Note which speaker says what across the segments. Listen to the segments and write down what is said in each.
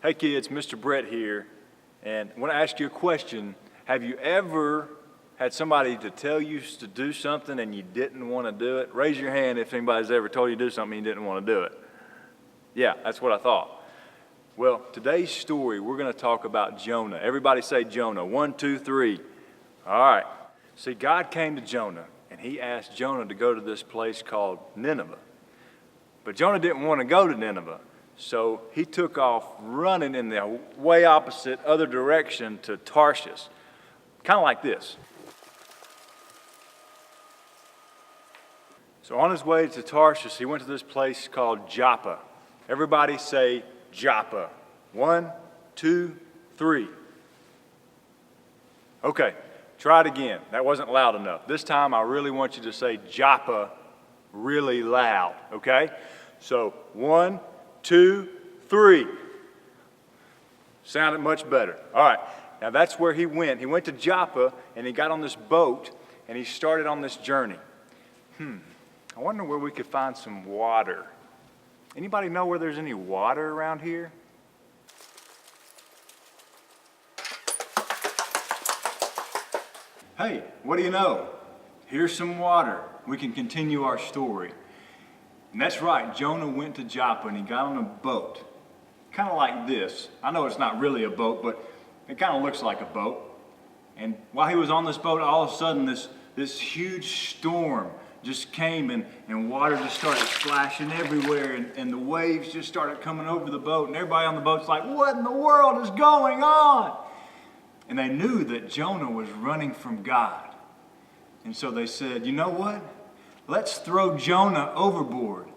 Speaker 1: Hey kids, Mr. Brett here, and I want to ask you a question. Have you ever had somebody to tell you to do something and you didn't want to do it? Raise your hand if anybody's ever told you to do something and you didn't want to do it. Yeah, that's what I thought. Well, today's story, we're going to talk about Jonah. Everybody say Jonah. 1, 2, 3. All right. See, God came to Jonah, and he asked Jonah to go to this place called Nineveh. But Jonah didn't want to go to Nineveh. So he took off running in the way opposite other direction to Tarshish. Kind of like this. So on his way to Tarshish, he went to this place called Joppa. Everybody say Joppa. 1, 2, 3. Okay, try it again. That wasn't loud enough. This time I really want you to say Joppa really loud, okay? So 1, 2, 3. Sounded much better. All right, now that's where he went. He went to Joppa and he got on this boat and he started on this journey. I wonder where we could find some water. Anybody know where there's any water around here? Hey, what do you know? Here's some water. We can continue our story. And that's right, Jonah went to Joppa and he got on a boat. Kind of like this. I know it's not really a boat, but it kind of looks like a boat. And while he was on this boat, all of a sudden this huge storm just came and water just started splashing everywhere and the waves just started coming over the boat and everybody on the boat's like, what in the world is going on? And they knew that Jonah was running from God. And so they said, you know what? Let's throw Jonah overboard.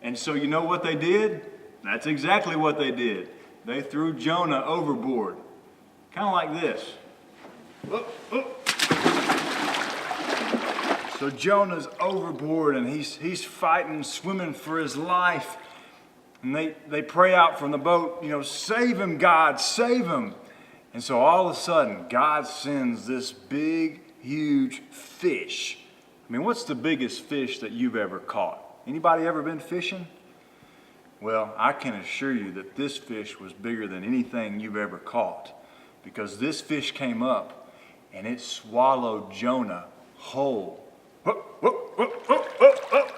Speaker 1: And so you know what they did? That's exactly what they did. They threw Jonah overboard. Kind of like this. Whoop, whoop. So Jonah's overboard and he's fighting, swimming for his life. And they pray out from the boat, save him, God, save him. And so all of a sudden, God sends this big, huge fish. I mean, what's the biggest fish that you've ever caught? Anybody ever been fishing? Well, I can assure you that this fish was bigger than anything you've ever caught, because this fish came up and it swallowed Jonah whole. Whoop, whoop, whoop, whoop, whoop, whoop.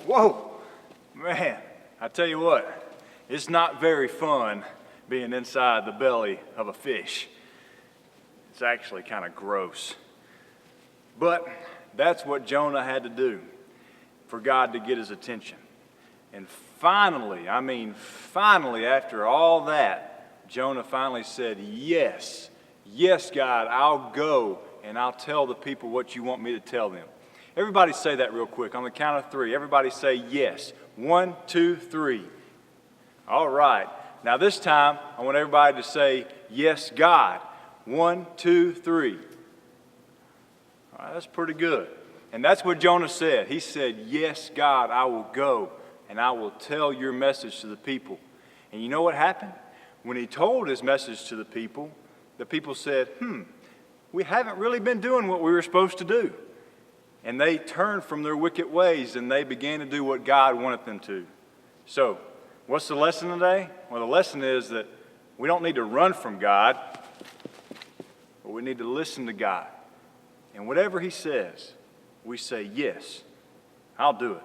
Speaker 1: Whoa, man, I tell you what, it's not very fun being inside the belly of a fish. It's actually kind of gross. But that's what Jonah had to do for God to get his attention. And finally, after all that, Jonah finally said, yes, God, I'll go and I'll tell the people what you want me to tell them. Everybody say that real quick. On the count of 3, everybody say yes. 1, 2, 3. All right. Now this time, I want everybody to say, yes, God. 1, 2, 3. All right, that's pretty good. And that's what Jonah said. He said, yes, God, I will go and I will tell your message to the people. And you know what happened? When he told his message to the people said, we haven't really been doing what we were supposed to do. And they turned from their wicked ways and they began to do what God wanted them to. So, what's the lesson today? Well, the lesson is that we don't need to run from God, but we need to listen to God. And whatever he says, we say, yes, I'll do it.